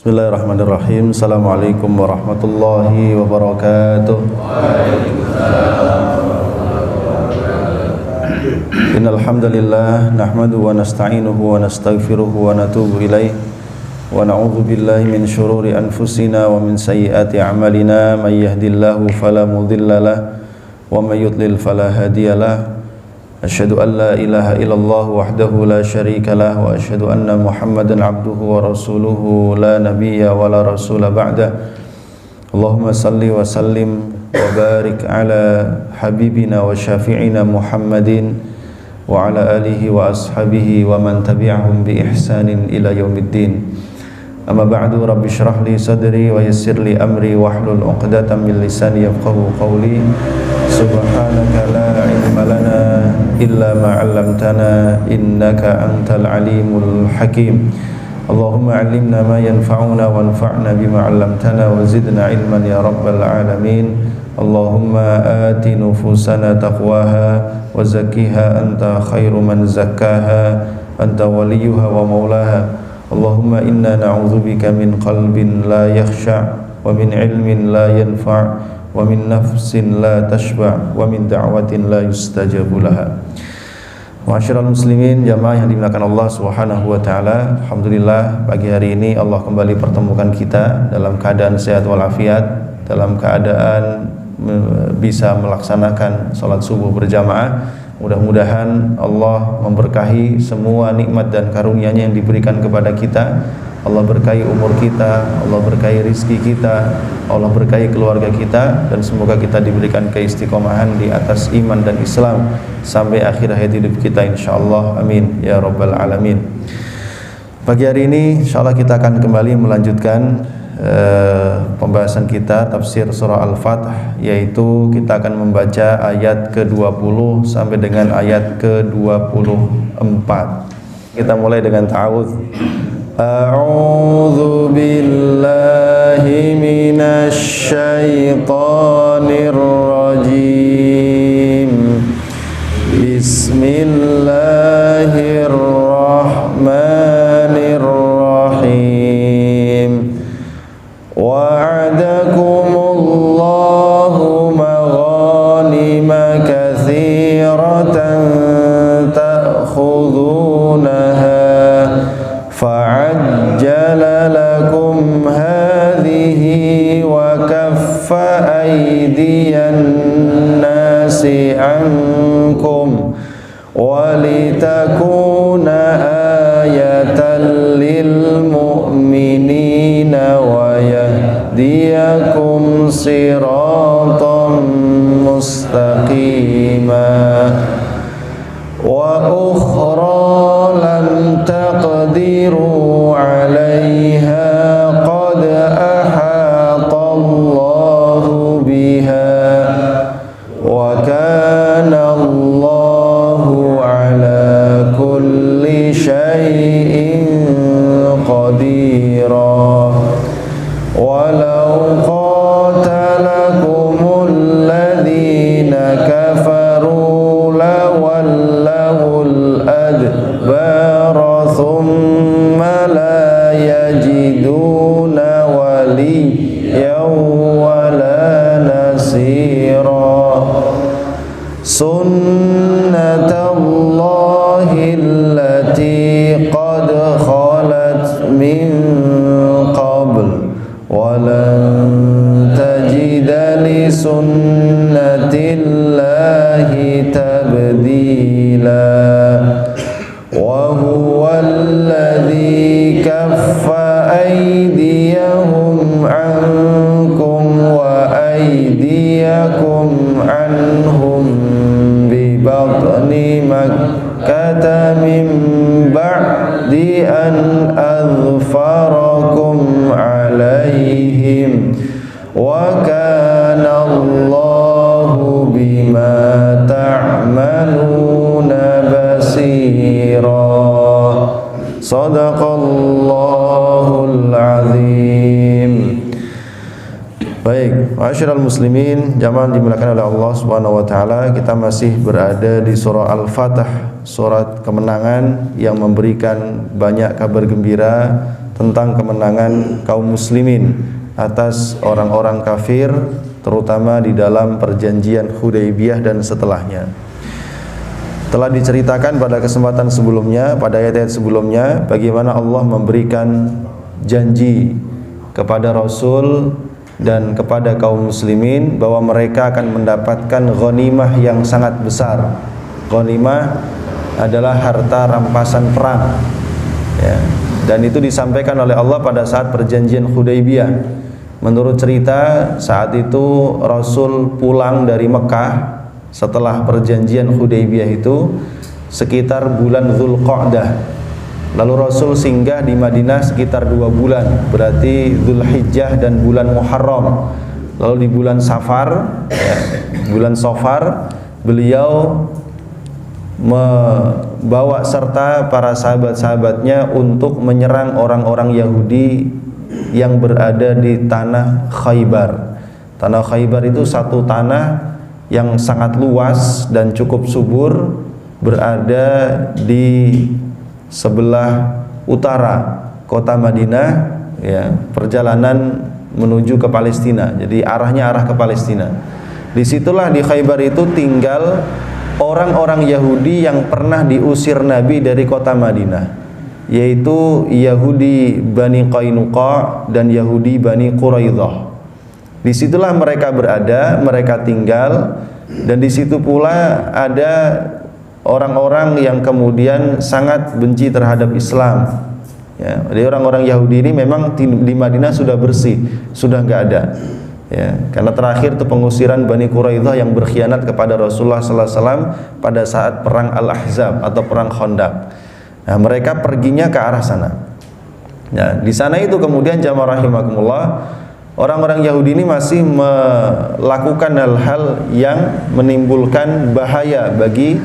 Bismillahirrahmanirrahim. Assalamualaikum warahmatullahi wabarakatuh. Innal hamdalillah nahmaduhu wa nasta'inuhu wa nastaghfiruhu wa natubu ilaih wa na'udzu billahi min shururi anfusina wa min sayyiati a'malina may yahdihillahu fala mudhillalah wa may yudlil fala hadiyalah. Asyhadu an la ilaha illallah wahdahu la syarikalah wa asyhadu anna Muhammadan abduhu wa rasuluhu la nabiyya wa la rasula ba'da. Allahumma salli wa sallim wa barik ala habibina wa syafi'ina Muhammadin wa ala alihi wa ashabihi wa man tabi'ahum bi ihsanin ila yaumiddin. Amma ba'du, rabbi shrah li sadri wa yassir li amri wahlul 'uqdatam min lisani yafqahu qawli. Subhanaka la ilma lana illa ma 'allamtana innaka antal alimul hakim. Allahumma 'allimna ma yanfa'una wanfa'na bima 'allamtana wa zidna ilman ya rabbal alamin. Allahumma ati nufusana taqwaha wa zakkiha anta khairu man zakkaha anta waliyuha wa maulaha. Allahumma inna na'udzubika min qalbin la yakhsha' wa min ilmin la yanfa' wa min nafsin la tashba' wa min da'watin la yustajabu laha. Ma'asyiral muslimin, jamaah yang dimuliakan Allah Subhanahu wa taala, alhamdulillah pagi hari ini Allah kembali pertemukan kita dalam keadaan sehat walafiat, dalam keadaan bisa melaksanakan salat subuh berjamaah. Mudah-mudahan Allah memberkahi semua nikmat dan karunia-Nya yang diberikan kepada kita. Allah berkahi umur kita, Allah berkahi rizki kita, Allah berkahi keluarga kita, dan semoga kita diberikan keistiqomahan di atas iman dan Islam sampai akhir hayat hidup kita insyaallah, amin ya rabbal alamin. Pagi hari ini insyaallah kita akan kembali melanjutkan pembahasan kita tafsir surah Al-Fath, yaitu kita akan membaca ayat ke-20 sampai dengan ayat ke-24. Kita mulai dengan ta'awudz. A'udzu billahi minasy syaithanir rajim. Bismillahirrahmanirrahim. Wa'adakumullahu maghanima katsiratan ta'khudunaha fa'ajjala lakum hadhihi wa kaffa aydiyan nasi ankum wa litakuna ayatan lil mu'minina wa yahdiyakum siratan mustaqima wa ukhra lam taqdiru 'alayha qad ahata Allahu biha wa kana Allahu 'ala kulli syai'in qadira. Walau qatalakumul ladzina kafaru lawallahul adbara thumma la yajiduna waliyyan wala nasira. Sunnatallahi allati qad khalat min qabl walan tajida li sunnatillahi tabdila. Wa huwa alladhi kaffa aydiyahum ankum wa aydiyakum anhum bi batni makkah min ba'di an adfarakum alaihim wa kana Allahu bima ta'maluna basira. Sadaqallahul azim. Baik, ma'asyiral muslimin, jamaah dimuliakan oleh Allah Subhanahu wa taala, kita masih berada di surah Al-Fath, surat kemenangan yang memberikan banyak kabar gembira tentang kemenangan kaum muslimin atas orang-orang kafir, terutama di dalam perjanjian Hudaybiyah dan setelahnya. Telah diceritakan pada kesempatan sebelumnya, pada ayat-ayat sebelumnya, bagaimana Allah memberikan janji kepada Rasul dan kepada kaum muslimin bahwa mereka akan mendapatkan ghanimah yang sangat besar. Ghanimah adalah harta rampasan perang, ya. Dan itu disampaikan oleh Allah pada saat perjanjian Hudaybiyah. Menurut cerita, saat itu Rasul pulang dari Mekah setelah perjanjian Hudaybiyah itu sekitar bulan Dzulqa'dah. Lalu Rasul singgah di Madinah sekitar 2 bulan, berarti Dzulhijjah dan bulan Muharram. Lalu di bulan Safar, ya, bulan Safar, beliau membawa serta para sahabat-sahabatnya untuk menyerang orang-orang Yahudi yang berada di tanah Khaybar. Tanah Khaybar itu satu tanah yang sangat luas dan cukup subur, berada di sebelah utara kota Madinah, ya, perjalanan menuju ke Palestina. Jadi arahnya arah ke Palestina. Disitulah di Khaybar itu tinggal orang-orang Yahudi yang pernah diusir Nabi dari kota Madinah, yaitu Yahudi Bani Qainuqa dan Yahudi Bani Quraidah. Disitulah mereka berada, mereka tinggal, dan disitu pula ada orang-orang yang kemudian sangat benci terhadap Islam. Ya, jadi orang-orang Yahudi ini memang di Madinah sudah bersih, sudah nggak ada. Ya, karena terakhir itu pengusiran Bani Quraidah yang berkhianat kepada Rasulullah sallallahu alaihi wasallam pada saat perang Al-Ahzab atau perang Khandaq. Nah, mereka perginya ke arah sana. Nah, di sana itu kemudian jamaah rahimakumullah, orang-orang Yahudi ini masih melakukan hal-hal yang menimbulkan bahaya bagi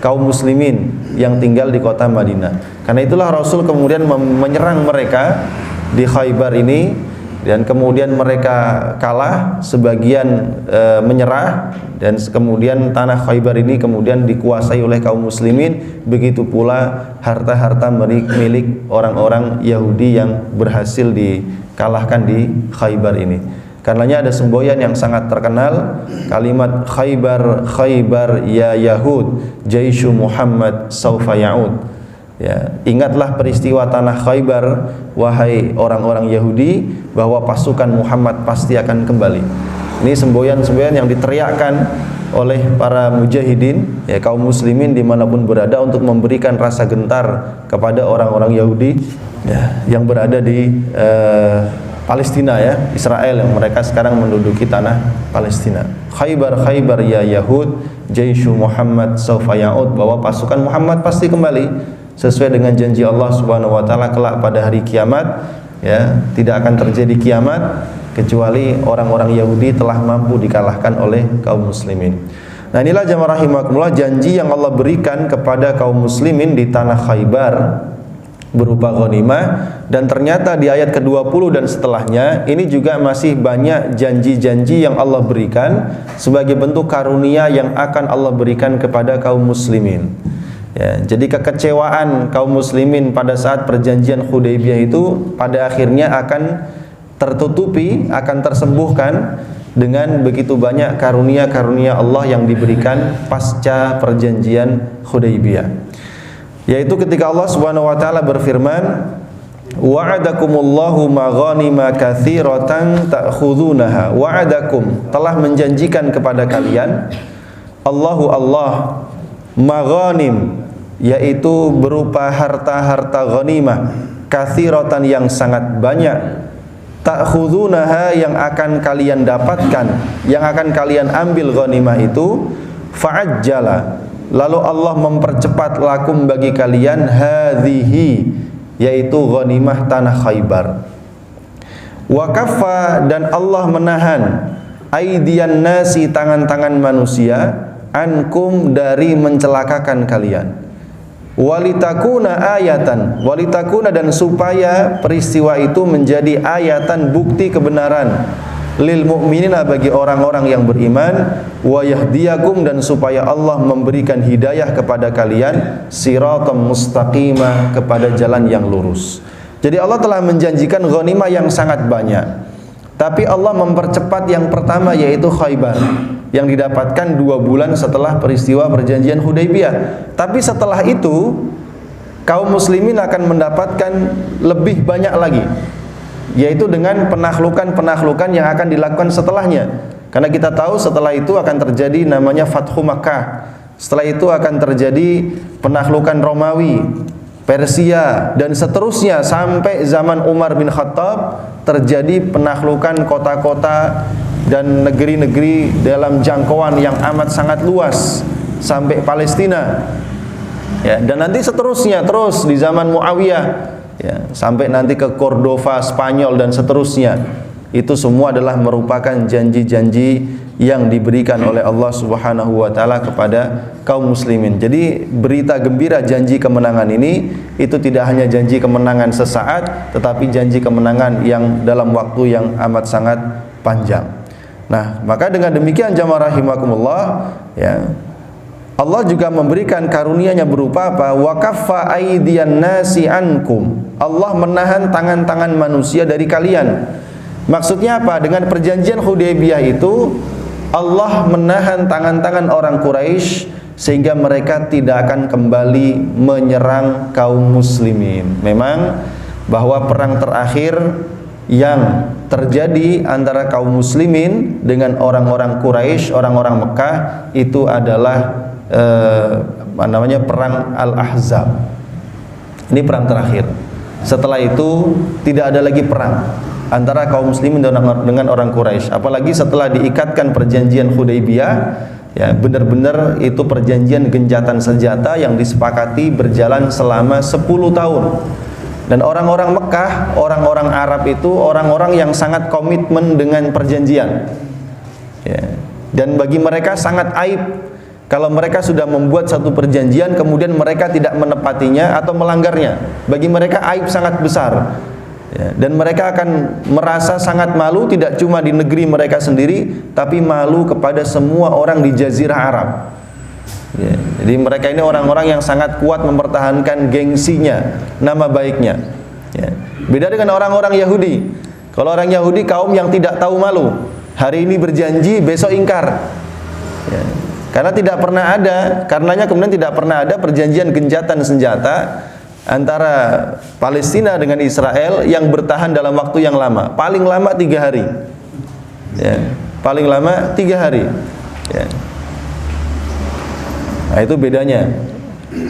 kaum muslimin yang tinggal di kota Madinah. Karena itulah Rasul kemudian menyerang mereka di Khaybar ini, dan kemudian mereka kalah, sebagian menyerah, dan kemudian tanah Khaybar ini kemudian dikuasai oleh kaum muslimin. Begitu pula harta-harta milik orang-orang Yahudi yang berhasil dikalahkan di Khaybar ini. Karenanya ada semboyan yang sangat terkenal, kalimat Khaybar, Khaybar ya Yahud, Jaishu Muhammad saufa ya'ud. Ya, ingatlah peristiwa tanah Khaybar, wahai orang-orang Yahudi, bahwa pasukan Muhammad pasti akan kembali. Ini semboyan-semboyan yang diteriakkan oleh para mujahidin, ya, kaum muslimin dimanapun berada, untuk memberikan rasa gentar kepada orang-orang Yahudi, ya, yang berada di Palestina, ya, Israel, yang mereka sekarang menduduki tanah Palestina. Khaybar, Khaybar ya Yahud, Jaishu Muhammad saufa ya'ud, bahwa pasukan Muhammad pasti kembali sesuai dengan janji Allah Subhanahu wa taala kelak pada hari kiamat. Ya, tidak akan terjadi kiamat kecuali orang-orang Yahudi telah mampu dikalahkan oleh kaum muslimin. Nah, inilah jamaah rahimakumullah janji yang Allah berikan kepada kaum muslimin di tanah Khaybar berupa ghanimah. Dan ternyata di ayat ke-20 dan setelahnya ini juga masih banyak janji-janji yang Allah berikan sebagai bentuk karunia yang akan Allah berikan kepada kaum muslimin. Ya, jadi kekecewaan kaum muslimin pada saat perjanjian Hudaybiyah itu pada akhirnya akan tertutupi, akan tersembuhkan dengan begitu banyak karunia-karunia Allah yang diberikan pasca perjanjian Hudaybiyah. Yaitu ketika Allah Subhanahu wa taala berfirman, wa'adakumullahu maghanima katsiratan ta'khudunaha. Wa'adakum, telah menjanjikan kepada kalian, Allah maghanim, yaitu berupa harta-harta ghanimah, katsiratan yang sangat banyak, ta'khudunaha yang akan kalian dapatkan, yang akan kalian ambil ghanimah itu, fa'ajjala, lalu Allah mempercepat lakum bagi kalian hadhihi, yaitu ghanimah tanah Khaybar. Wa kaffa, dan Allah menahan aidian nasi, tangan-tangan manusia, ankum, dari mencelakakan kalian. Walitakuna ayatan, walitakuna, dan supaya peristiwa itu menjadi ayatan, bukti kebenaran, lil mu'minina, bagi orang-orang yang beriman, wa yahdiyakum, dan supaya Allah memberikan hidayah kepada kalian, siratam mustaqimah, kepada jalan yang lurus. Jadi Allah telah menjanjikan ghanimah yang sangat banyak. Tapi Allah mempercepat yang pertama, yaitu Khaybar, yang didapatkan 2 bulan setelah peristiwa perjanjian Hudaybiyah. Tapi setelah itu kaum muslimin akan mendapatkan lebih banyak lagi, yaitu dengan penaklukan-penaklukan yang akan dilakukan setelahnya. Karena kita tahu setelah itu akan terjadi namanya Fathu Makkah. Setelah itu akan terjadi penaklukan Romawi, Persia, dan seterusnya sampai zaman Umar bin Khattab terjadi penaklukan kota-kota dan negeri-negeri dalam jangkauan yang amat sangat luas sampai Palestina. Ya, dan nanti seterusnya terus di zaman Muawiyah, ya, sampai nanti ke Cordova, Spanyol, dan seterusnya. Itu semua adalah merupakan janji-janji yang diberikan oleh Allah Subhanahu wa taala kepada kaum muslimin. Jadi berita gembira janji kemenangan ini itu tidak hanya janji kemenangan sesaat, tetapi janji kemenangan yang dalam waktu yang amat sangat panjang. Nah, maka dengan demikian jamaah rahimakumullah, ya, Allah juga memberikan karunia-Nya berupa apa? Wa kaffa aydiyan nasi ankum. Allah menahan tangan-tangan manusia dari kalian. Maksudnya apa? Dengan perjanjian Hudaybiyah itu Allah menahan tangan-tangan orang Quraisy sehingga mereka tidak akan kembali menyerang kaum muslimin. Memang bahwa perang terakhir yang terjadi antara kaum muslimin dengan orang-orang Quraisy, orang-orang Mekah, itu adalah perang Al-Ahzab. Ini perang terakhir. Setelah itu tidak ada lagi perang antara kaum muslimin dengan orang Quraisy. Apalagi setelah diikatkan perjanjian Hudaybiyah, ya, benar-benar itu perjanjian gencatan senjata yang disepakati berjalan selama 10 tahun. Dan orang-orang Mekah, orang-orang Arab itu orang-orang yang sangat komitmen dengan perjanjian, ya. Dan bagi mereka sangat aib kalau mereka sudah membuat satu perjanjian kemudian mereka tidak menepatinya atau melanggarnya. Bagi mereka aib sangat besar, ya. Dan mereka akan merasa sangat malu, tidak cuma di negeri mereka sendiri, tapi malu kepada semua orang di Jazirah Arab, ya. Jadi mereka ini orang-orang yang sangat kuat mempertahankan gengsinya, nama baiknya, ya. Beda dengan orang-orang Yahudi. Kalau orang Yahudi kaum yang tidak tahu malu, hari ini berjanji, besok ingkar, ya. Karena tidak pernah ada, karenanya kemudian tidak pernah ada perjanjian gencatan senjata antara Palestina dengan Israel yang bertahan dalam waktu yang lama. Paling lama 3 hari, ya. Paling lama 3 hari, ya. Nah, itu bedanya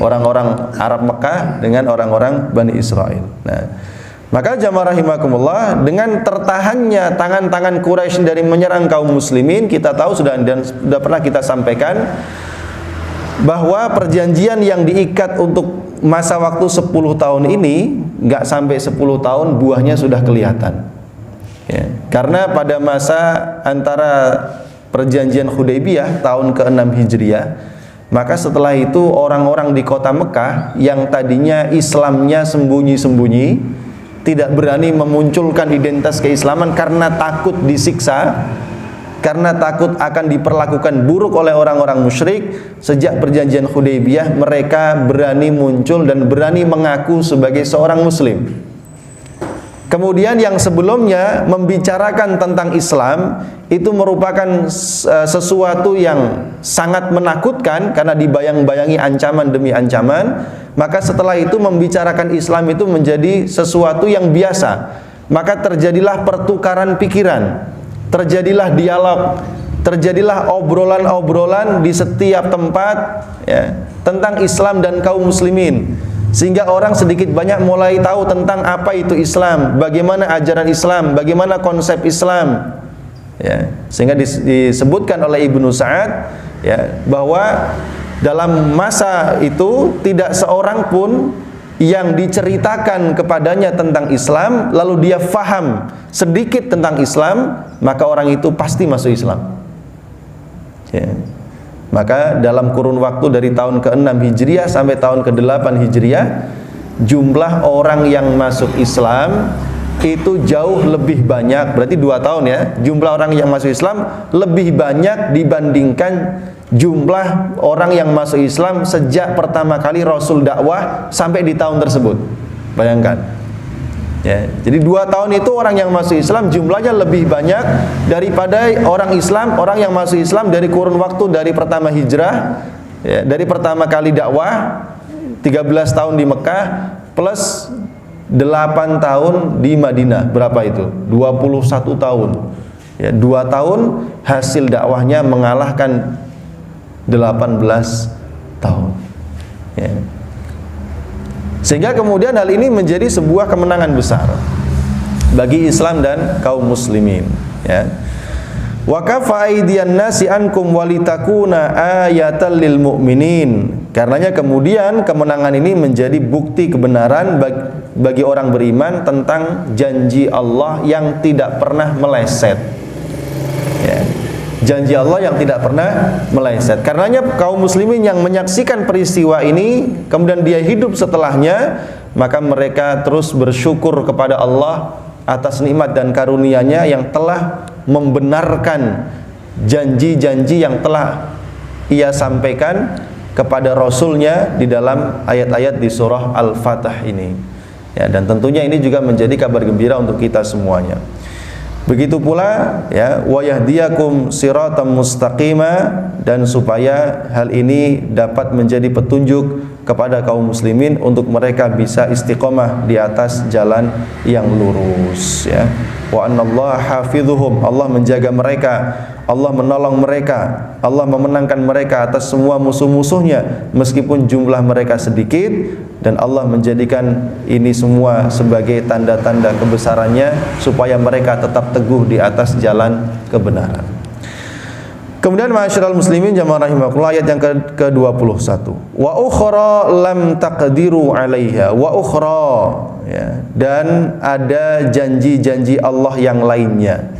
orang-orang Arab Mekah dengan orang-orang Bani Israel. Nah, maka jamaah rahimakumullah, dengan tertahannya tangan-tangan Quraisy dari menyerang kaum muslimin, kita tahu sudah pernah kita sampaikan bahwa perjanjian yang diikat untuk masa waktu 10 tahun ini nggak sampai 10 tahun buahnya sudah kelihatan, ya. Karena pada masa antara perjanjian Hudaybiyah tahun ke-6 Hijriah, maka setelah itu orang-orang di kota Mekah yang tadinya Islamnya sembunyi-sembunyi, tidak berani memunculkan identitas keislaman karena takut disiksa, karena takut akan diperlakukan buruk oleh orang-orang musyrik. Sejak perjanjian Hudaybiyah mereka berani muncul dan berani mengaku sebagai seorang muslim. Kemudian yang sebelumnya membicarakan tentang Islam itu merupakan sesuatu yang sangat menakutkan karena dibayang-bayangi ancaman demi ancaman. Maka setelah itu membicarakan Islam itu menjadi sesuatu yang biasa. Maka terjadilah pertukaran pikiran, terjadilah dialog, terjadilah obrolan-obrolan di setiap tempat, ya, tentang Islam dan kaum muslimin. Sehingga orang sedikit banyak mulai tahu tentang apa itu Islam, bagaimana ajaran Islam, bagaimana konsep Islam, ya. Sehingga disebutkan oleh Ibnu Sa'ad, ya, bahwa dalam masa itu tidak seorang pun yang diceritakan kepadanya tentang Islam lalu dia faham sedikit tentang Islam, maka orang itu pasti masuk Islam, ya. Maka dalam kurun waktu dari tahun ke-6 Hijriah sampai tahun ke-8 Hijriah, jumlah orang yang masuk Islam itu jauh lebih banyak, berarti 2 tahun, ya. Jumlah orang yang masuk Islam lebih banyak dibandingkan jumlah orang yang masuk Islam sejak pertama kali Rasul dakwah sampai di tahun tersebut. Bayangkan. Ya, jadi 2 tahun itu orang yang masuk Islam jumlahnya lebih banyak daripada orang yang masuk Islam dari kurun waktu dari pertama hijrah, ya, dari pertama kali dakwah 13 tahun di Mekah plus 8 tahun di Madinah. Berapa itu? 21 tahun. Ya, 2 tahun hasil dakwahnya mengalahkan 18 tahun. Ya. Sehingga kemudian hal ini menjadi sebuah kemenangan besar bagi Islam dan kaum muslimin, ya. Wa kafa aydiyan nasi ankum walitakuna ayatan lil mu'minin. Karenanya kemudian kemenangan ini menjadi bukti kebenaran bagi orang beriman tentang janji Allah yang tidak pernah meleset. Ya. Janji Allah yang tidak pernah meleset. Karenanya kaum muslimin yang menyaksikan peristiwa ini kemudian dia hidup setelahnya, maka mereka terus bersyukur kepada Allah atas nikmat dan karunia-Nya yang telah membenarkan janji-janji yang telah Ia sampaikan kepada Rasul-Nya di dalam ayat-ayat di surah Al-Fatah ini. Ya, dan tentunya ini juga menjadi kabar gembira untuk kita semuanya. Begitu pula, ya, wa yahdiyakum siratam mustaqima, dan supaya hal ini dapat menjadi petunjuk kepada kaum muslimin untuk mereka bisa istiqomah di atas jalan yang lurus, ya. Wa annallaha hafidhuhum, Allah menjaga mereka, Allah menolong mereka, Allah memenangkan mereka atas semua musuh-musuhnya meskipun jumlah mereka sedikit, dan Allah menjadikan ini semua sebagai tanda-tanda kebesarannya supaya mereka tetap teguh di atas jalan kebenaran. Kemudian ma'asyiral muslimin jamaah rahimakumullah, ayat yang ke-21. Wa ukhra lam taqdiru 'alaiha wa ukhra, ya, dan ada janji-janji Allah yang lainnya.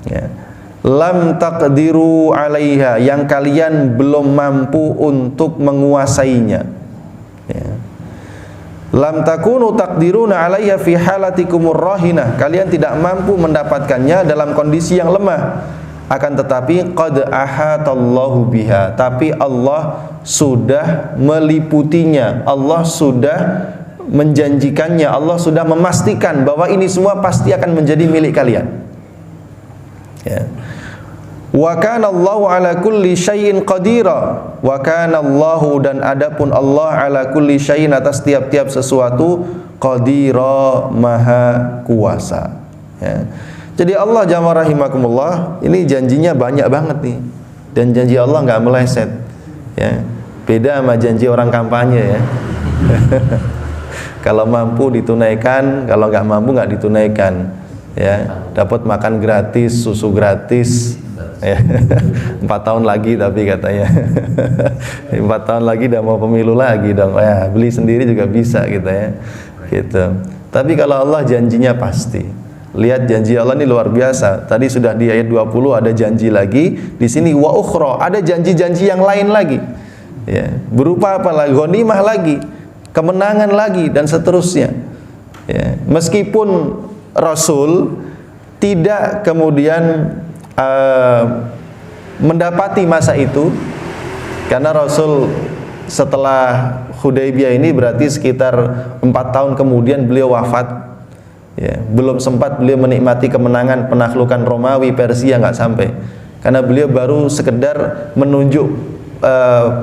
Ya. Lam taqdiru 'alaiha, yang kalian belum mampu untuk menguasainya. Ya. Lam takunu taqdiruna 'alaiha fi halatikumur rahinah, kalian tidak mampu mendapatkannya dalam kondisi yang lemah. Akan tetapi qad ahatallahu biha, tapi Allah sudah meliputinya, Allah sudah menjanjikannya, Allah sudah memastikan bahwa ini semua pasti akan menjadi milik kalian. Ya. Wa kana Allahu ala kulli syai'in qadira, wa kana Allahu, dan adapun Allah ala kulli syai'in, atas tiap-tiap sesuatu, qadira, maha kuasa. Ya. Jadi Allah jamaah rahimakumullah, ini janjinya banyak banget nih, dan janji Allah nggak meleset, ya. Beda sama janji orang kampanye, ya. Kalau mampu ditunaikan, kalau nggak mampu nggak ditunaikan, ya. Dapat makan gratis, susu gratis, ya. 4 tahun lagi tapi katanya 4 tahun lagi udah mau pemilu lagi dong, ya, beli sendiri juga bisa gitu, ya, gitu. Tapi kalau Allah janjinya pasti. Lihat janji Allah ini luar biasa. Tadi sudah di ayat 20 ada janji lagi, di sini wa ukhra, ada janji-janji yang lain lagi, ya. Berupa apa lagi? Ghanimah lagi, kemenangan lagi, dan seterusnya, ya. Meskipun Rasul tidak kemudian mendapati masa itu, karena Rasul setelah Hudaybiyah ini berarti sekitar 4 tahun kemudian beliau wafat. Ya, belum sempat beliau menikmati kemenangan penaklukan Romawi Persia, nggak sampai, karena beliau baru sekedar menunjuk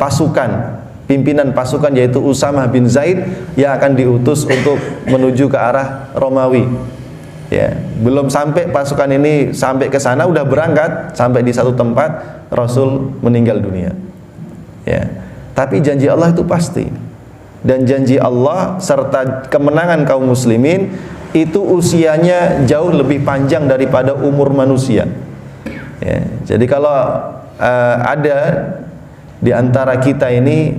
pasukan, pimpinan pasukan, yaitu Usamah bin Zaid yang akan diutus untuk menuju ke arah Romawi. Ya, belum sampai pasukan ini sampai ke sana, udah berangkat sampai di satu tempat Rasul meninggal dunia. Ya, tapi janji Allah itu pasti, dan janji Allah serta kemenangan kaum muslimin itu usianya jauh lebih panjang daripada umur manusia. Ya, jadi kalau ada di antara kita ini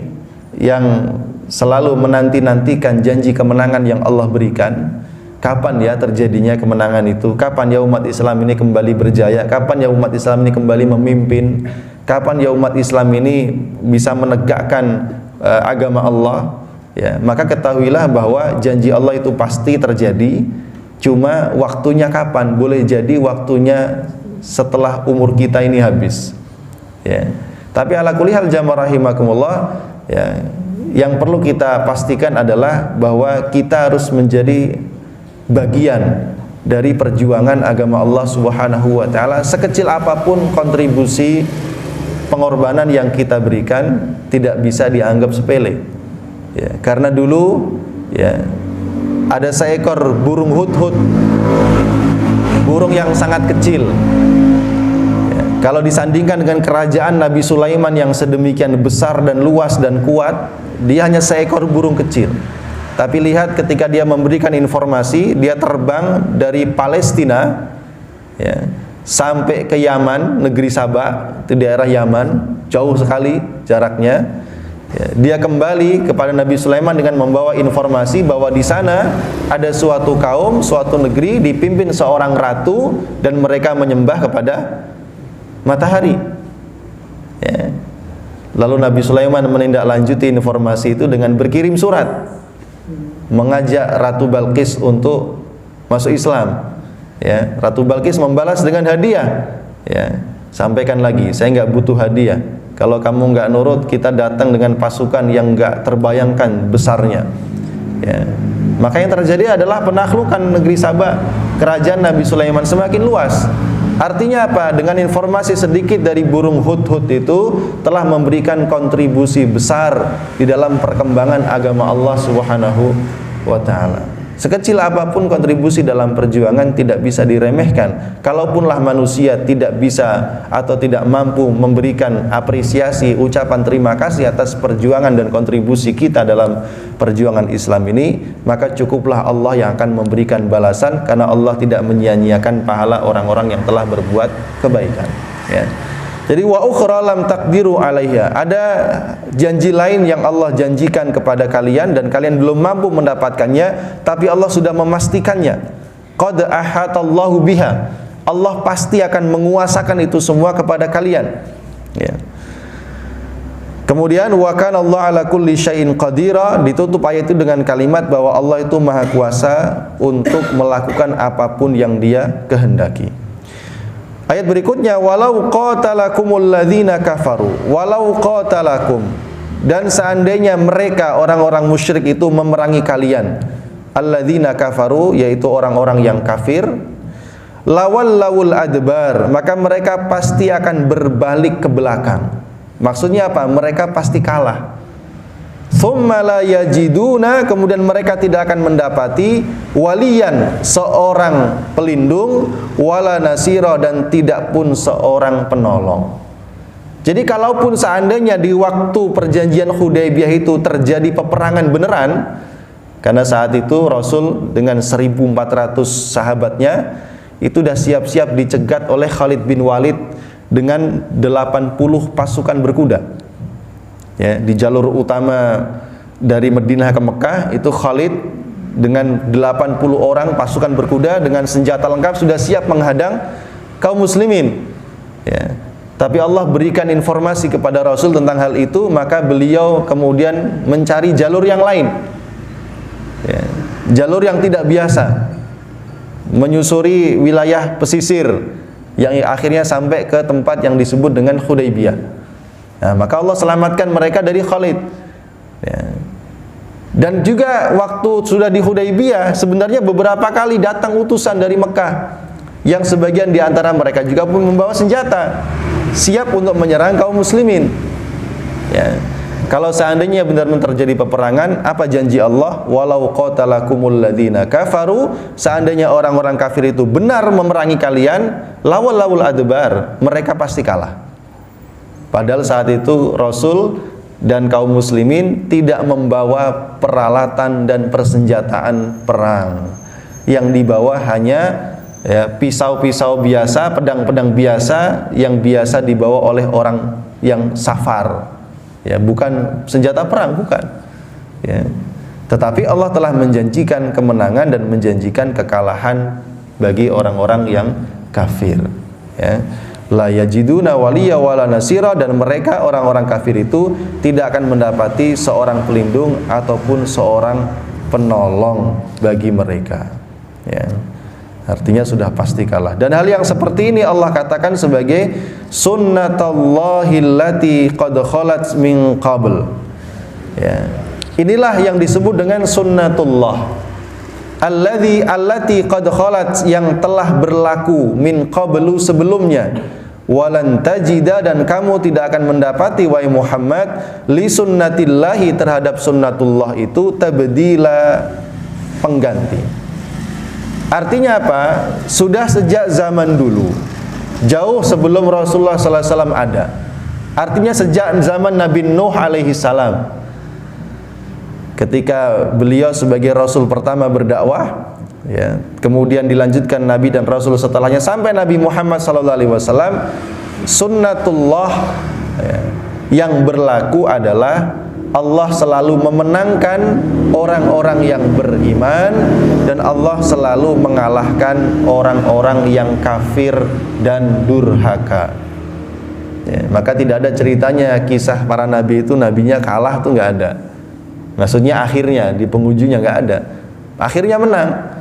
yang selalu menanti-nantikan janji kemenangan yang Allah berikan, kapan ya terjadinya kemenangan itu? Kapan ya umat Islam ini kembali berjaya? Kapan ya umat Islam ini kembali memimpin? Kapan ya umat Islam ini bisa menegakkan agama Allah? Ya, maka ketahuilah bahwa janji Allah itu pasti terjadi, cuma waktunya kapan? Boleh jadi waktunya setelah umur kita ini habis. Ya. Tapi ala kulli hal jamaah rahimakumullah, ya, yang perlu kita pastikan adalah bahwa kita harus menjadi bagian dari perjuangan agama Allah Subhanahu wa taala. Sekecil apapun kontribusi pengorbanan yang kita berikan tidak bisa dianggap sepele. Ya, karena dulu ya ada seekor burung hudhud, burung yang sangat kecil. Ya, kalau disandingkan dengan kerajaan Nabi Sulaiman yang sedemikian besar dan luas dan kuat, dia hanya seekor burung kecil. Tapi lihat ketika dia memberikan informasi, dia terbang dari Palestina ya, sampai ke Yaman, negeri Sabah, itu daerah Yaman, jauh sekali jaraknya. Ya, dia kembali kepada Nabi Sulaiman dengan membawa informasi bahwa di sana ada suatu kaum, suatu negeri dipimpin seorang ratu dan mereka menyembah kepada matahari. Ya. Lalu Nabi Sulaiman menindaklanjuti informasi itu dengan berkirim surat mengajak Ratu Balqis untuk masuk Islam. Ya, Ratu Balqis membalas dengan hadiah. Ya, sampaikan lagi, saya nggak butuh hadiah. Kalau kamu nggak nurut, kita datang dengan pasukan yang nggak terbayangkan besarnya. Ya, maka yang terjadi adalah penaklukan negeri Sabah. Kerajaan Nabi Sulaiman semakin luas. Artinya apa? Dengan informasi sedikit dari burung hudhud itu telah memberikan kontribusi besar di dalam perkembangan agama Allah Subhanahu wa taala. Sekecil apapun kontribusi dalam perjuangan tidak bisa diremehkan. Kalaupunlah manusia tidak bisa atau tidak mampu memberikan apresiasi, ucapan terima kasih atas perjuangan dan kontribusi kita dalam perjuangan Islam ini, maka cukuplah Allah yang akan memberikan balasan, karena Allah tidak menyia-nyiakan pahala orang-orang yang telah berbuat kebaikan. Ya. Jadi wa ukhra lam taqdiru 'alaiha. Ada janji lain yang Allah janjikan kepada kalian dan kalian belum mampu mendapatkannya, tapi Allah sudah memastikannya. Qad ahatallahu biha. Allah pasti akan menguasakan itu semua kepada kalian. Ya. Kemudian wa kana Allah ala kulli syai'in qadira, ditutup ayat itu dengan kalimat bahwa Allah itu maha kuasa untuk melakukan apapun yang Dia kehendaki. Ayat berikutnya, walau qatalakumul ladzina kafaru, walau qatalakum, dan seandainya mereka orang-orang musyrik itu memerangi kalian, alladzina kafaru, yaitu orang-orang yang kafir, lawallawul adbar, maka mereka pasti akan berbalik ke belakang. Maksudnya apa? Mereka pasti kalah. Tsumma la yajiduna, kemudian mereka tidak akan mendapati waliyan, seorang pelindung, wala nasira, dan tidak pun seorang penolong. Jadi kalaupun seandainya di waktu perjanjian Hudaybiyah itu terjadi peperangan beneran, karena saat itu Rasul dengan 1.400 sahabatnya itu sudah siap-siap dicegat oleh Khalid bin Walid dengan 80 pasukan berkuda. Ya, di jalur utama dari Madinah ke Mekah itu Khalid dengan 80 orang pasukan berkuda dengan senjata lengkap sudah siap menghadang kaum muslimin. Ya. Tapi Allah berikan informasi kepada Rasul tentang hal itu, maka beliau kemudian mencari jalur yang lain. Ya. Jalur yang tidak biasa, menyusuri wilayah pesisir yang akhirnya sampai ke tempat yang disebut dengan Hudaybiyah. Nah, maka Allah selamatkan mereka dari Khalid. Ya. Dan juga waktu sudah di Hudaybiyah, sebenarnya beberapa kali datang utusan dari Mekah, yang sebagian di antara mereka juga pun membawa senjata, siap untuk menyerang kaum muslimin. Ya. Kalau seandainya benar-benar terjadi peperangan, apa janji Allah? Walau qatalakumul ladzina kafaru, seandainya orang-orang kafir itu benar memerangi kalian, lawallawul adbar, mereka pasti kalah. Padahal saat itu Rasul dan kaum muslimin tidak membawa peralatan dan persenjataan perang. Yang dibawa hanya ya, pisau-pisau biasa, pedang-pedang biasa yang biasa dibawa oleh orang yang safar. Ya, bukan senjata perang, bukan. Ya. Tetapi Allah telah menjanjikan kemenangan dan menjanjikan kekalahan bagi orang-orang yang kafir. Ya. La yajiduna waliya wala nasira, dan mereka orang-orang kafir itu tidak akan mendapati seorang pelindung ataupun seorang penolong bagi mereka. Ya. Artinya sudah pasti kalah. Dan hal yang seperti ini Allah katakan sebagai sunnatullahi allati qad khalat min qabl. Ya. Inilah yang disebut dengan sunnatullah. allati qad khalat, yang telah berlaku, min qablu, sebelumnya. Walan tajida, dan kamu tidak akan mendapati wahai Muhammad, li sunnatillahi, terhadap sunnatullah itu, tabdila, pengganti. Artinya apa? Sudah sejak zaman dulu, jauh sebelum Rasulullah sallallahu alaihi wasallam ada. Artinya sejak zaman Nabi Nuh alaihi salam, ketika beliau sebagai Rasul pertama berdakwah, ya, kemudian dilanjutkan Nabi dan Rasul setelahnya sampai Nabi Muhammad SAW, sunnatullah, ya, yang berlaku adalah Allah selalu memenangkan orang-orang yang beriman, dan Allah selalu mengalahkan orang-orang yang kafir dan durhaka. Ya, maka tidak ada ceritanya kisah para nabi itu nabinya kalah, tuh nggak ada. Maksudnya akhirnya di penghujungnya nggak ada. Akhirnya menang.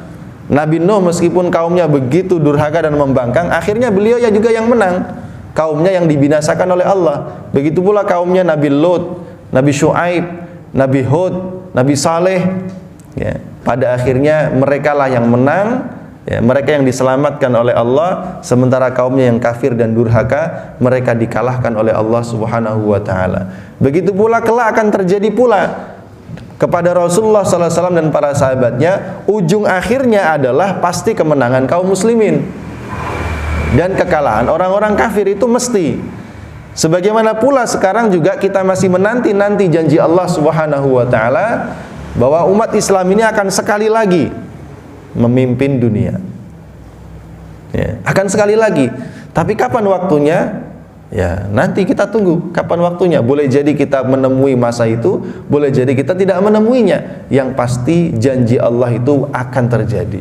Nabi Nuh meskipun kaumnya begitu durhaka dan membangkang, akhirnya beliau ya juga yang menang. Kaumnya yang dibinasakan oleh Allah. Begitu pula kaumnya Nabi Lut, Nabi Syuaib, Nabi Hud, Nabi Saleh. Ya, pada akhirnya mereka lah yang menang. Ya, mereka yang diselamatkan oleh Allah, sementara kaumnya yang kafir dan durhaka, mereka dikalahkan oleh Allah Subhanahu wa taala. Begitu pula kelak akan terjadi pula kepada Rasulullah sallallahu alaihi wasallam dan para sahabatnya, ujung akhirnya adalah pasti kemenangan kaum muslimin dan kekalahan orang-orang kafir itu mesti. Sebagaimana pula sekarang juga kita masih menanti-nanti janji Allah Subhanahu wa taala bahwa umat Islam ini akan sekali lagi memimpin dunia. Ya, akan sekali lagi. Tapi kapan waktunya? Ya, nanti kita tunggu kapan waktunya. Boleh jadi kita menemui masa itu, boleh jadi kita tidak menemuinya. Yang pasti janji Allah itu akan terjadi.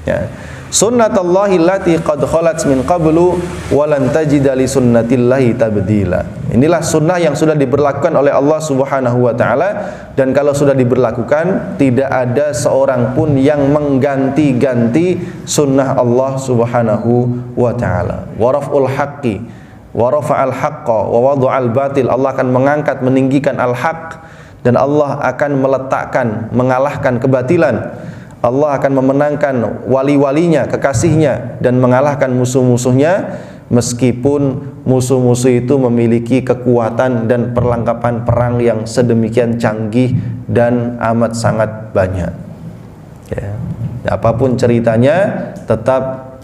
Ya. Sunnatullahi allati qad khalat min qablu wa lan tajida li sunnatillahi tabdila. Inilah sunnah yang sudah diberlakukan oleh Allah Subhanahu wa taala, dan kalau sudah diberlakukan tidak ada seorang pun yang mengganti-ganti sunnah Allah Subhanahu wa taala. Wa raf'ul haqqi wa rafa'al haqqa wa wada'al batil. Allah akan mengangkat, meninggikan al-haq, dan Allah akan meletakkan, mengalahkan kebatilan. Allah akan memenangkan wali-walinya, kekasihnya, dan mengalahkan musuh-musuhnya, meskipun musuh-musuh itu memiliki kekuatan dan perlengkapan perang yang sedemikian canggih dan amat sangat banyak. Ya. Apapun ceritanya, tetap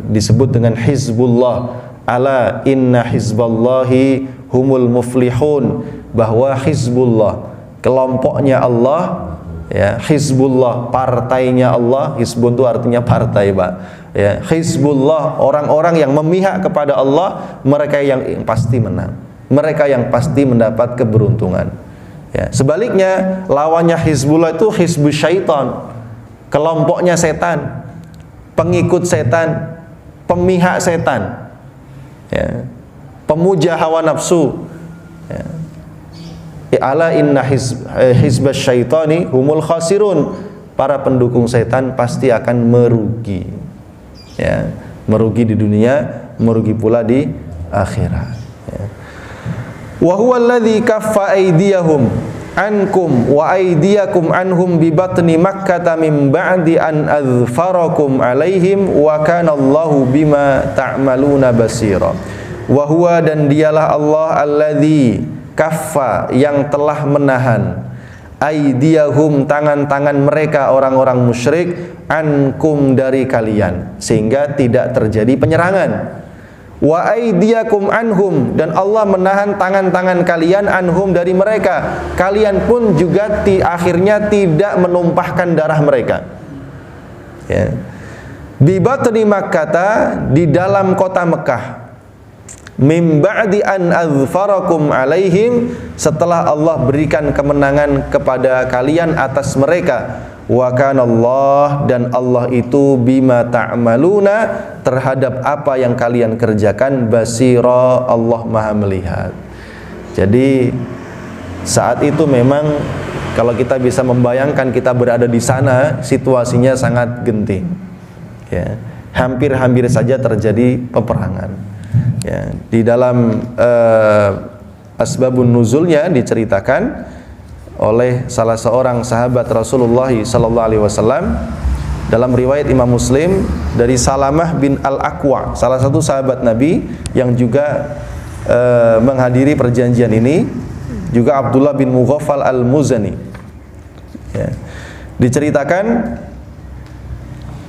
disebut dengan Hizbullah. Ala inna hizballahi humul muflihun, bahwa Hizbullah, kelompoknya Allah, ya, Hizbullah, partainya Allah. Hizbun itu artinya partai, Pak. Ya, Hizbullah, orang-orang yang memihak kepada Allah, mereka yang pasti menang, mereka yang pasti mendapat keberuntungan. Ya, sebaliknya lawannya Hizbullah itu Hizbus Syaitan, kelompoknya setan, pengikut setan, pemihak setan, ya, pemuja hawa nafsu. Ya. Ala inna hizbas syaitani humul khasirun, para pendukung setan pasti akan merugi. Ya, merugi di dunia, merugi pula di akhirat. Ya. Wa huwa alladzi kaffa aydiyahum ankum wa aydiyakum anhum bi batni Makkah min ba'di an azfarakum alaihim wa kana Allahu bima ta'maluna basira. Wa huwa, dan dialah Allah, alladzi kaffa, yang telah menahan, aydiyahum, tangan-tangan mereka orang-orang musyrik, ankum, dari kalian, sehingga tidak terjadi penyerangan. Wa aydiyakum anhum, dan Allah menahan tangan-tangan kalian, anhum, dari mereka, kalian pun juga akhirnya tidak menumpahkan darah mereka. Ya. Bi batni Makkah, di dalam kota Mekah, mim ba'di an azfarakum alaihim, setelah Allah berikan kemenangan kepada kalian atas mereka. Wa kana Allah, dan Allah itu bima ta'maluna, terhadap apa yang kalian kerjakan, basira, Allah Maha melihat. Jadi saat itu memang kalau kita bisa membayangkan kita berada di sana, situasinya sangat genting. Ya, hampir-hampir saja terjadi peperangan. Ya, di dalam asbabun nuzulnya diceritakan oleh salah seorang sahabat Rasulullah sallallahu alaihi wasallam dalam riwayat Imam Muslim dari Salamah bin Al-Aqwa, salah satu sahabat Nabi yang juga menghadiri perjanjian ini, juga Abdullah bin Mughaffal Al-Muzani. Ya. Diceritakan,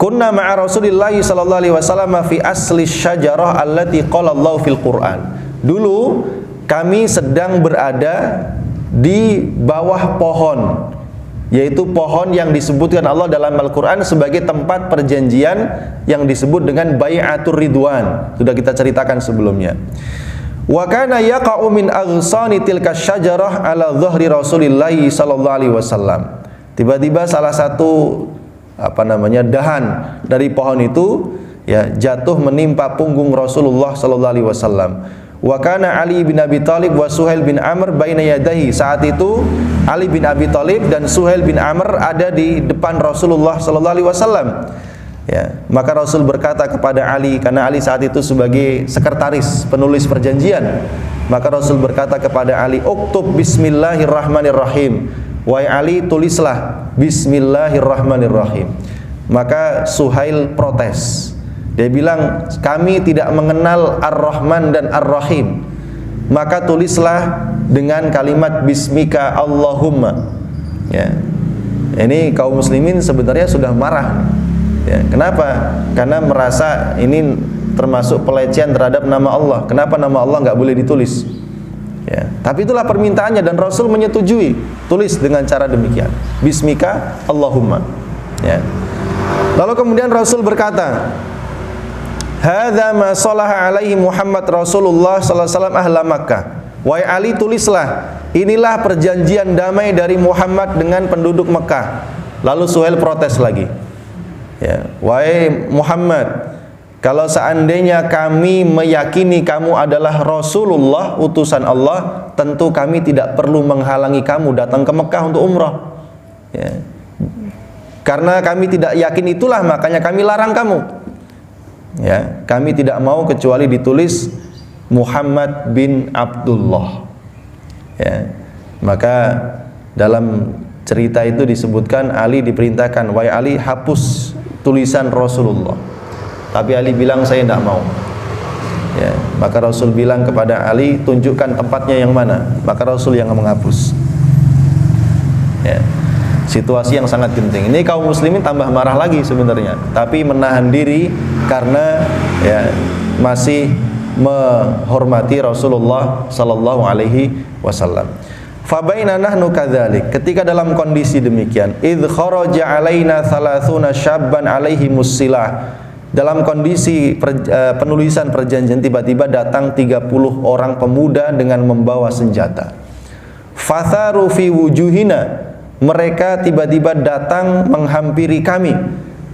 kunna ma'a Rasulillah sallallahu alaihi wasallam fi asli syajarah allati qala Allah fil Qur'an. Dulu kami sedang berada di bawah pohon, yaitu pohon yang disebutkan Allah dalam Al-Qur'an sebagai tempat perjanjian yang disebut dengan Bai'atur Ridwan. Sudah kita ceritakan sebelumnya. Wa kana yaqa'u min aghsani tilka syajarah ala dhahri Rasulillah sallallahu alaihi wasallam. Tiba-tiba salah satu dahan dari pohon itu ya jatuh menimpa punggung Rasulullah sallallahu alaihi wasallam. Wa kana Ali bin Abi Thalib wa Suhail bin Amr baina yadayhi. Saat itu Ali bin Abi Thalib dan Suhail bin Amr ada di depan Rasulullah sallallahu alaihi wasallam. Ya, maka Rasul berkata kepada Ali, karena Ali saat itu sebagai sekretaris penulis perjanjian, maka Rasul berkata kepada Ali, "Uktub bismillahirrahmanirrahim." Wahai Ali, tulislah bismillahirrahmanirrahim. Maka Suhail protes. Dia bilang, "Kami tidak mengenal Ar-Rahman dan Ar-Rahim. Maka tulislah dengan kalimat bismika Allahumma." Ya. Ini kaum muslimin sebenarnya sudah marah. Ya, kenapa? Karena merasa ini termasuk pelecehan terhadap nama Allah. Kenapa nama Allah nggak boleh ditulis? Ya, tapi itulah permintaannya dan Rasul menyetujui. Tulis dengan cara demikian. Bismika Allahumma. Ya. Lalu kemudian Rasul berkata, "Hadza ma salaha alaihi Muhammad Rasulullah sallallahu alaihi wasallam ahla Makkah." Wahai Ali, tulislah, inilah perjanjian damai dari Muhammad dengan penduduk Mekah. Lalu Suhail protes lagi. Ya, wahai Muhammad, kalau seandainya kami meyakini kamu adalah Rasulullah, utusan Allah, tentu kami tidak perlu menghalangi kamu datang ke Mekah untuk umrah. Ya. Karena kami tidak yakin itulah, makanya kami larang kamu. Ya, kami tidak mau kecuali ditulis Muhammad bin Abdullah. Ya. Maka dalam cerita itu disebutkan Ali diperintahkan, wahai Ali, hapus tulisan Rasulullah. Tapi Ali bilang, saya tidak mau. Ya, maka Rasul bilang kepada Ali, tunjukkan tempatnya yang mana. Maka Rasul yang menghapus. Ya, situasi yang sangat genting. Ini kaum muslimin tambah marah lagi sebenarnya, tapi menahan diri karena ya masih menghormati Rasulullah sallallahu alaihi wasallam. Fabaina nahnu kadzalik, ketika dalam kondisi demikian, idz kharaja alaina 30 syabban alaihimus silah, dalam kondisi penulisan perjanjian tiba-tiba datang 30 orang pemuda dengan membawa senjata. Fatharu fi wujuhina, mereka tiba-tiba datang menghampiri kami.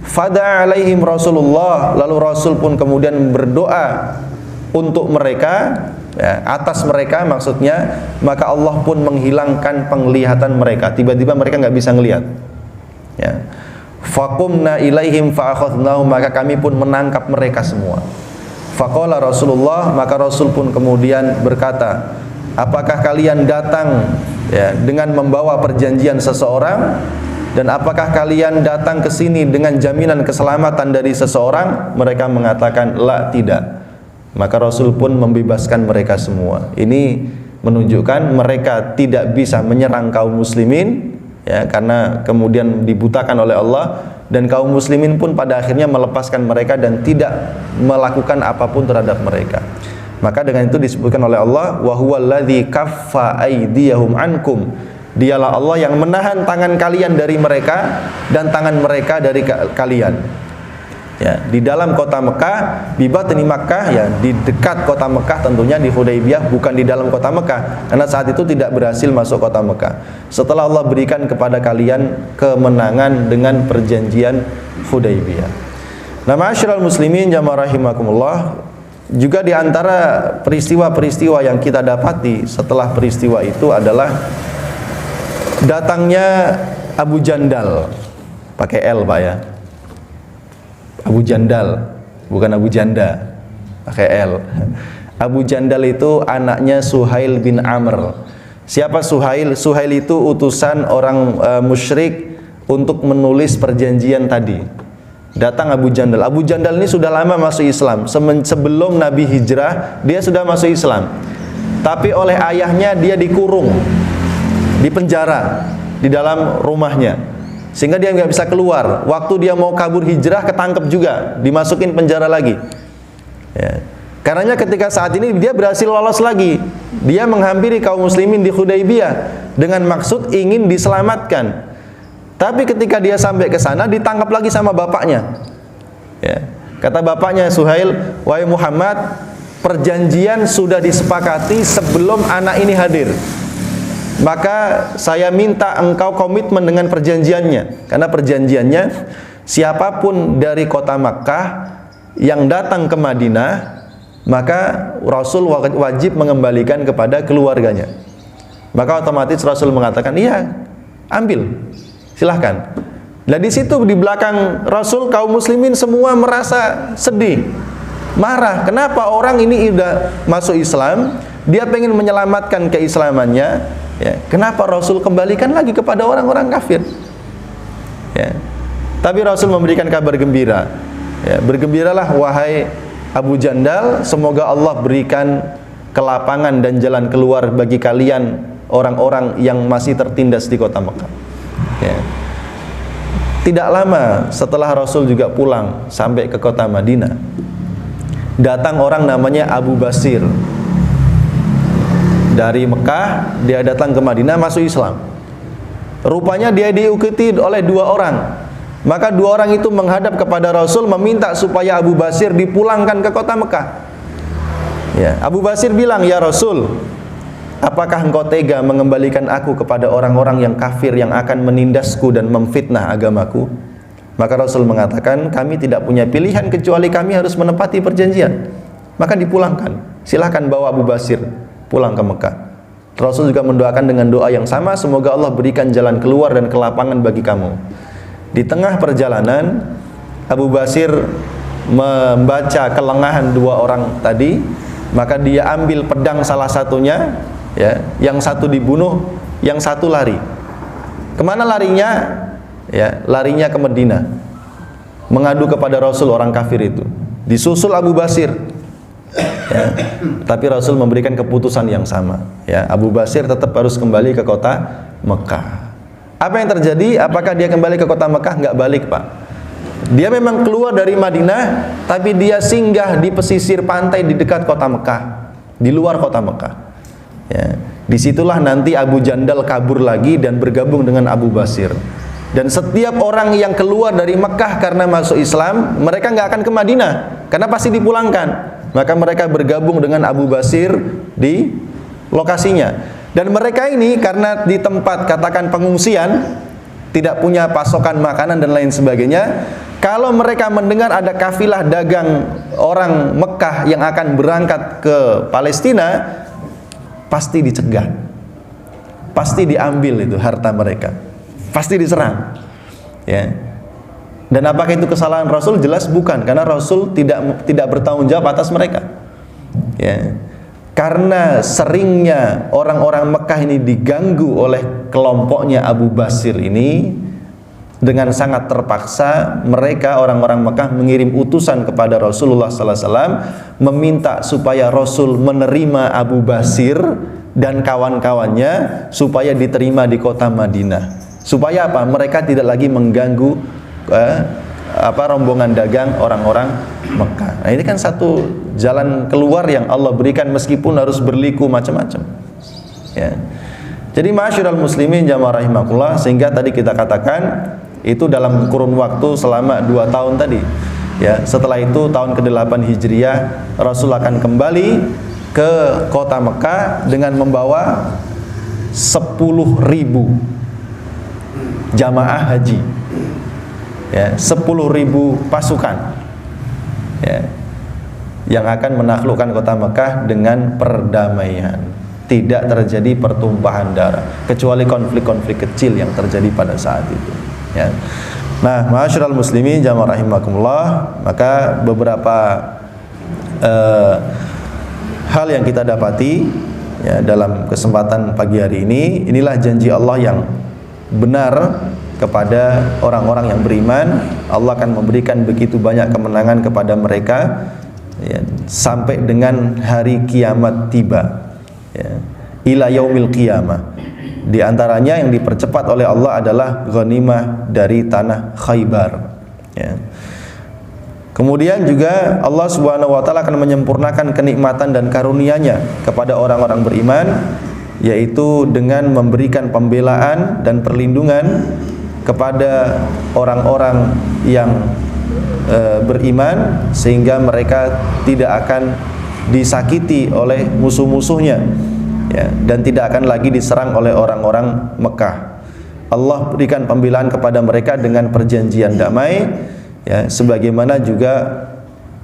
Fada alaihim Rasulullah, lalu Rasul pun kemudian berdoa untuk mereka, ya, atas mereka maksudnya, maka Allah pun menghilangkan penglihatan mereka. Tiba-tiba mereka nggak bisa ngelihat. Ya. Faqumna ilaihim fa'akhadnahum, maka kami pun menangkap mereka semua. Faqala Rasulullah, maka Rasul pun kemudian berkata, apakah kalian datang ya dengan membawa perjanjian seseorang, dan apakah kalian datang ke sini dengan jaminan keselamatan dari seseorang? Mereka mengatakan, la, tidak. Maka Rasul pun membebaskan mereka semua. Ini menunjukkan mereka tidak bisa menyerang kaum muslimin, ya, karena kemudian dibutakan oleh Allah, dan kaum muslimin pun pada akhirnya melepaskan mereka dan tidak melakukan apapun terhadap mereka. Maka dengan itu disebutkan oleh Allah, wa huwallazi kaffa aydiyahum ankum, dialah Allah yang menahan tangan kalian dari mereka dan tangan mereka dari kalian. Ya, di dalam kota Mekah, di batni Makkah, ya, di dekat kota Mekah, tentunya di Hudaybiyah, bukan di dalam kota Mekah, karena saat itu tidak berhasil masuk kota Mekah. Setelah Allah berikan kepada kalian kemenangan dengan perjanjian Hudaybiyah. Nah, ma'asyiral muslimin jamaah rahimakumullah, juga di antara peristiwa-peristiwa yang kita dapati setelah peristiwa itu adalah datangnya Abu Jandal, pakai L Pak ya, Abu Jandal, bukan Abu Janda, pakai L. Abu Jandal itu anaknya Suhail bin Amr. Siapa Suhail? Suhail itu utusan orang musyrik untuk menulis perjanjian tadi. Datang Abu Jandal. Abu Jandal ini sudah lama masuk Islam. Sebelum Nabi hijrah, dia sudah masuk Islam. Tapi oleh ayahnya dia dikurung, dipenjara di dalam rumahnya, sehingga dia nggak bisa keluar. Waktu dia mau kabur hijrah, ketangkep juga, dimasukin penjara lagi. Ya. Karenanya ketika saat ini dia berhasil lolos lagi. Dia menghampiri kaum muslimin di Hudaybiyah dengan maksud ingin diselamatkan. Tapi ketika dia sampai ke sana ditangkap lagi sama bapaknya. Ya. Kata bapaknya Suhail, "Wahai Muhammad, perjanjian sudah disepakati sebelum anak ini hadir. Maka saya minta engkau komitmen dengan perjanjiannya." Karena perjanjiannya, siapapun dari kota Makkah yang datang ke Madinah, maka Rasul wajib mengembalikan kepada keluarganya. Maka otomatis Rasul mengatakan, "Iya, ambil, silahkan." Nah di situ di belakang Rasul kaum muslimin semua merasa sedih, marah. Kenapa orang ini udah masuk Islam, dia pengen menyelamatkan keislamannya, ya, kenapa Rasul kembalikan lagi kepada orang-orang kafir? Ya. Tapi Rasul memberikan kabar gembira. Ya, bergembiralah wahai Abu Jandal, semoga Allah berikan kelapangan dan jalan keluar bagi kalian orang-orang yang masih tertindas di kota Mekah. Ya. Tidak lama setelah Rasul juga pulang sampai ke kota Madinah, datang orang namanya Abu Basir dari Mekah. Dia datang ke Madinah masuk Islam. Rupanya dia diikuti oleh 2 orang. Maka 2 orang itu menghadap kepada Rasul meminta supaya Abu Basir dipulangkan ke kota Mekah. Ya, Abu Basir bilang, "Ya Rasul, apakah engkau tega mengembalikan aku kepada orang-orang yang kafir yang akan menindasku dan memfitnah agamaku?" Maka Rasul mengatakan, "Kami tidak punya pilihan kecuali kami harus menepati perjanjian." Maka dipulangkan. Silahkan bawa Abu Basir pulang ke Mekah. Rasul juga mendoakan dengan doa yang sama, semoga Allah berikan jalan keluar dan kelapangan bagi kamu. Di tengah perjalanan, Abu Basir membaca kelengahan 2 orang tadi, maka dia ambil pedang salah satunya, ya, yang satu dibunuh, yang satu lari. Kemana larinya? Ya, larinya ke Madinah, mengadu kepada Rasul orang kafir itu. Disusul Abu Basir. Ya, tapi Rasul memberikan keputusan yang sama. Ya, Abu Basir tetap harus kembali ke kota Mekah. Apa yang terjadi? Apakah dia kembali ke kota Mekah? Nggak balik, Pak. Dia memang keluar dari Madinah, tapi dia singgah di pesisir pantai di dekat kota Mekah, di luar kota Mekah. Ya, disitulah nanti Abu Jandal kabur lagi dan bergabung dengan Abu Basir. Dan setiap orang yang keluar dari Mekah karena masuk Islam, mereka nggak akan ke Madinah, karena pasti dipulangkan. Maka mereka bergabung dengan Abu Basir di lokasinya. Dan mereka ini karena di tempat katakan pengungsian, tidak punya pasokan makanan dan lain sebagainya, kalau mereka mendengar ada kafilah dagang orang Mekah yang akan berangkat ke Palestina, pasti dicegah, pasti diambil itu harta mereka, pasti diserang. Ya. Dan apakah itu kesalahan Rasul? Jelas bukan, karena Rasul tidak bertanggung jawab atas mereka. Ya. Karena seringnya orang-orang Mekah ini diganggu oleh kelompoknya Abu Basir ini, dengan sangat terpaksa mereka orang-orang Mekah mengirim utusan kepada Rasulullah SAW meminta supaya Rasul menerima Abu Basir dan kawan-kawannya supaya diterima di kota Madinah. Supaya apa? Mereka tidak lagi mengganggu rombongan dagang orang-orang Mekah. Nah, ini kan satu jalan keluar yang Allah berikan meskipun harus berliku macam-macam. Ya. Jadi ma'asyiral muslimin jamaah rahimakumullah, sehingga tadi kita katakan itu dalam kurun waktu selama 2 tahun tadi. Ya, setelah itu tahun ke-8 Hijriah Rasul akan kembali ke kota Mekah dengan membawa 10.000 jamaah haji. Ya, 10.000 pasukan. Ya, yang akan menaklukkan kota Mekah dengan perdamaian. Tidak terjadi pertumpahan darah, kecuali konflik-konflik kecil yang terjadi pada saat itu. Ya. Nah, ma'asyiral muslimin jamaah rahimakumullah, maka beberapa hal yang kita dapati ya, dalam kesempatan pagi hari ini. Inilah janji Allah yang benar kepada orang-orang yang beriman. Allah akan memberikan begitu banyak kemenangan kepada mereka, ya, sampai dengan hari kiamat tiba, ya, ila yaumil qiyamah. Di antaranya yang dipercepat oleh Allah adalah ghanimah dari tanah Khaybar, ya. Kemudian juga Allah Subhanahu wa taala akan menyempurnakan kenikmatan dan karunia-Nya kepada orang-orang beriman, yaitu dengan memberikan pembelaan dan perlindungan kepada orang-orang yang beriman, sehingga mereka tidak akan disakiti oleh musuh-musuhnya, ya, dan tidak akan lagi diserang oleh orang-orang Mekah. Allah berikan pembelaan kepada mereka dengan perjanjian damai, ya, sebagaimana juga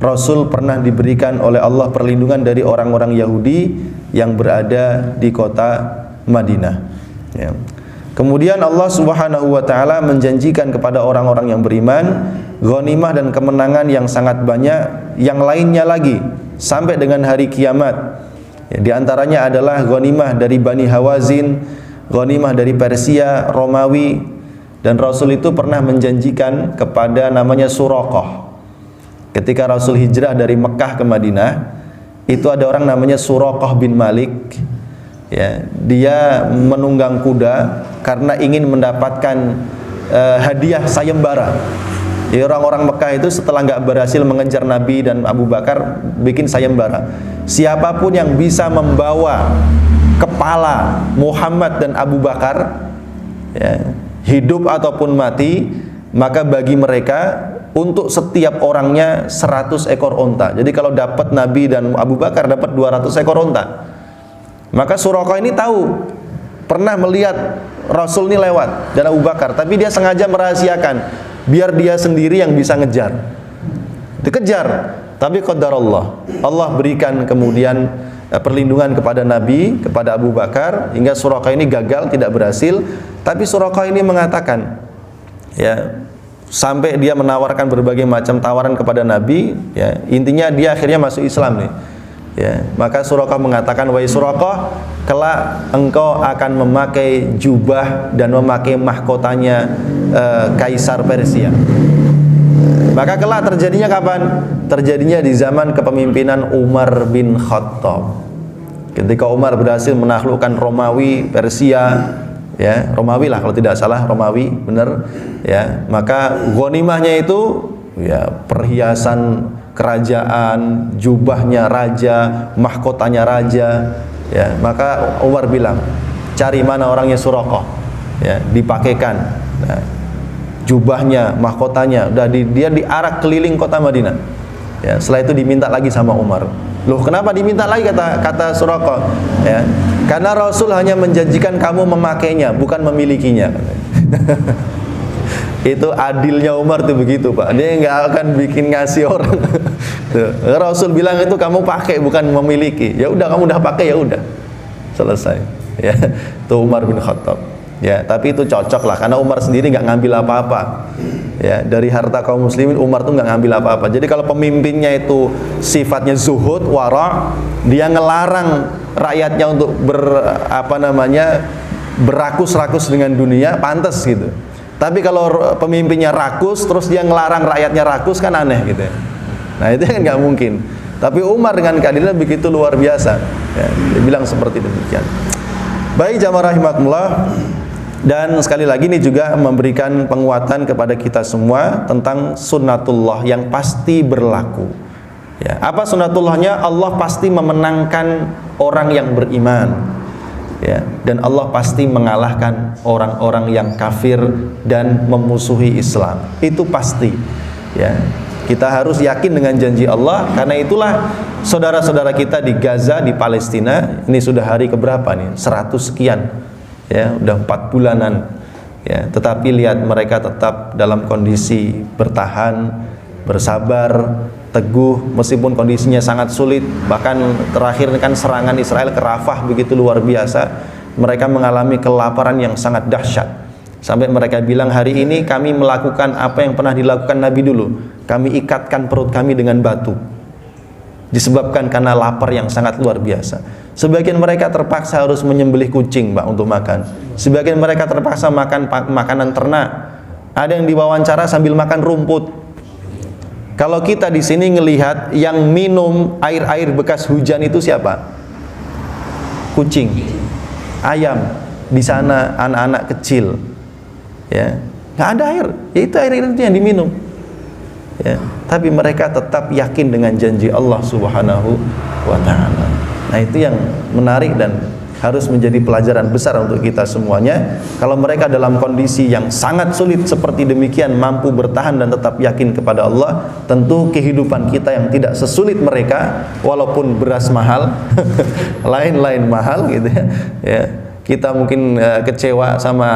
Rasul pernah diberikan oleh Allah perlindungan dari orang-orang Yahudi yang berada di kota Madinah, ya. Kemudian Allah Subhanahu wa taala menjanjikan kepada orang-orang yang beriman ghanimah dan kemenangan yang sangat banyak, yang lainnya lagi sampai dengan hari kiamat. Ya, di antaranya adalah ghanimah dari Bani Hawazin, ghanimah dari Persia, Romawi, dan Rasul itu pernah menjanjikan kepada namanya Suraqah. Ketika Rasul hijrah dari Mekah ke Madinah, itu ada orang namanya Suraqah bin Malik, ya, dia menunggang kuda karena ingin mendapatkan hadiah sayembara. Jadi orang-orang Mekah itu setelah nggak berhasil mengejar Nabi dan Abu Bakar, bikin sayembara. Siapapun yang bisa membawa kepala Muhammad dan Abu Bakar, ya, hidup ataupun mati, maka bagi mereka untuk setiap orangnya 100 ekor onta. Jadi kalau dapat Nabi dan Abu Bakar dapat 200 ekor onta. Maka Suraqah ini tahu, pernah melihat Rasul ini lewat dan Abu Bakar, tapi dia sengaja merahasiakan biar dia sendiri yang bisa ngejar. Dikejar, tapi qadarullah, Allah berikan kemudian perlindungan kepada Nabi, kepada Abu Bakar, hingga Suraqah ini gagal, tidak berhasil. Tapi Suraqah ini mengatakan, ya, sampai dia menawarkan berbagai macam tawaran kepada Nabi, ya, intinya dia akhirnya masuk Islam nih. Ya, maka Suraqah mengatakan, wahai Suraqah, kelak engkau akan memakai jubah dan memakai mahkotanya Kaisar Persia. Maka kelak terjadinya kapan? Terjadinya di zaman kepemimpinan Umar bin Khattab. Ketika Umar berhasil menaklukkan Romawi, Persia, ya, Romawi lah kalau tidak salah, Romawi, benar, ya, maka ghanimahnya itu, ya, perhiasan kerajaan, jubahnya raja, mahkotanya raja, ya. Maka Umar bilang, cari mana orangnya Suraqah, ya, dipakaikan, nah, jubahnya, mahkotanya, udah dia diarak keliling kota Madinah, ya. Setelah itu diminta lagi sama Umar. Loh, kenapa diminta lagi, kata Suraqah, ya, karena Rasul hanya menjanjikan kamu memakainya, bukan memilikinya. Itu adilnya Umar tuh begitu, Pak. Dia nggak akan bikin ngasih orang. Rasul bilang itu kamu pakai, bukan memiliki. Ya udah, kamu udah pakai, ya udah, selesai. Ya, itu Umar bin Khattab. Ya, tapi itu cocok lah, karena Umar sendiri nggak ngambil apa-apa. Ya, dari harta kaum muslimin Umar tuh nggak ngambil apa-apa. Jadi kalau pemimpinnya itu sifatnya zuhud, wara, dia ngelarang rakyatnya untuk berakus-rakus dengan dunia, pantas gitu. Tapi kalau pemimpinnya rakus, terus dia ngelarang rakyatnya rakus, kan aneh gitu ya. Nah, itu kan nggak mungkin. Tapi Umar dengan keadilan begitu luar biasa, ya, dia bilang seperti demikian. Baik jamaah rahimakumullah, dan sekali lagi ini juga memberikan penguatan kepada kita semua tentang sunnatullah yang pasti berlaku. Ya, apa sunnatullahnya? Allah pasti memenangkan orang yang beriman. Ya, dan Allah pasti mengalahkan orang-orang yang kafir dan memusuhi Islam. Itu pasti. Ya, kita harus yakin dengan janji Allah. Karena itulah saudara-saudara kita di Gaza, di Palestina, ini sudah hari keberapa nih? 100 sekian. Ya, udah 4 bulanan. Ya, tetapi lihat mereka tetap dalam kondisi bertahan, bersabar, teguh, meskipun kondisinya sangat sulit. Bahkan terakhir kan serangan Israel ke Rafah begitu luar biasa. Mereka mengalami kelaparan yang sangat dahsyat, sampai mereka bilang, hari ini kami melakukan apa yang pernah dilakukan Nabi dulu, kami ikatkan perut kami dengan batu, disebabkan karena lapar yang sangat luar biasa. Sebagian mereka terpaksa harus menyembelih kucing, Pak, untuk makan. Sebagian mereka terpaksa makan makanan ternak. Ada yang diwawancara sambil makan rumput. Kalau kita di sini ngelihat yang minum air-air bekas hujan itu siapa? Kucing, ayam. Di sana anak-anak kecil, ya, nggak ada air. Ya itu air itu yang diminum. Ya, tapi mereka tetap yakin dengan janji Allah Subhanahu wa Ta'ala. Nah, itu yang menarik dan harus menjadi pelajaran besar untuk kita semuanya. Kalau mereka dalam kondisi yang sangat sulit seperti demikian mampu bertahan dan tetap yakin kepada Allah, tentu kehidupan kita yang tidak sesulit mereka, walaupun beras mahal, lain-lain mahal gitu ya. Ya, kita mungkin kecewa sama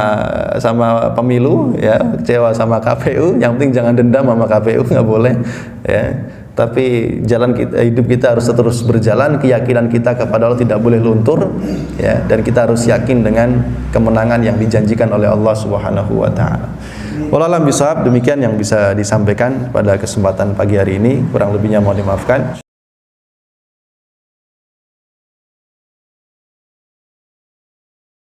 pemilu, ya, kecewa sama KPU. Yang penting jangan dendam sama KPU, nggak boleh. Ya. Tapi jalan kita, hidup kita harus terus berjalan. Keyakinan kita kepada Allah tidak boleh luntur, ya. Dan kita harus yakin dengan kemenangan yang dijanjikan oleh Allah Subhanahu wa Ta'ala. Wallahu a'lam bishawab. Demikian yang bisa disampaikan pada kesempatan pagi hari ini. Kurang lebihnya mohon dimaafkan.